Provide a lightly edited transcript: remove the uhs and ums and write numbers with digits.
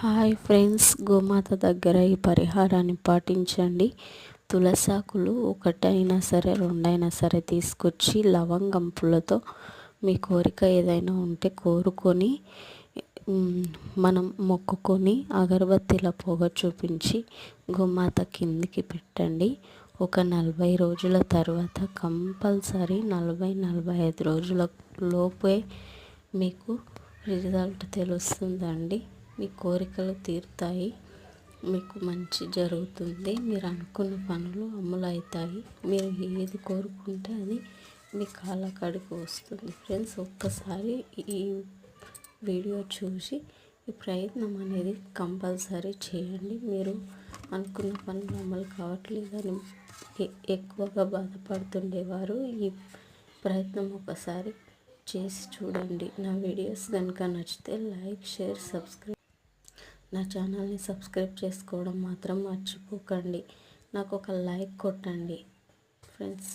Hi friends, గోమాత దగ్గర ఈ పరిహారాన్ని పాటించండి. తులసాకులు ఒకటైనా సరే రెండైనా సరే తీసుకొచ్చి లవంగం పుల్లతో మీ కోరిక ఏదైనా ఉంటే కోరుకొని మనం మొక్కుకొని అగరబత్తిల పొగ చూపించి గోమాత కిందికి పెట్టండి. ఒక 40 రోజుల తర్వాత కంపల్సరీ 40-45 రోజుల లోపే మీకు రిజల్ట్ తెలుస్తుందండి. మీ కోరికలు తీరుతాయి, మీకు మంచి జరుగుతుంది, మీరు అనుకున్న పనులు అమలవుతాయి. మీరు ఏది కోరుకుంటే అది మీ కాళ్ళ కాడికి వస్తుంది. ఫ్రెండ్స్, ఒక్కసారి ఈ వీడియో చూసి ఈ ప్రయత్నం అనేది కంపల్సరీ చేయండి. మీరు అనుకున్న పనులు అమలు కావట్లేదని ఎక్కువగా బాధపడుతుండేవారు ఈ ప్రయత్నం ఒకసారి చేసి చూడండి. నా వీడియోస్ కనుక నచ్చితే లైక్, షేర్, సబ్స్క్రైబ్. నా ఛానల్ని సబ్స్క్రైబ్ చేసుకోవడం మాత్రం మర్చిపోకండి. నాకు ఒక లైక్ కొట్టండి ఫ్రెండ్స్.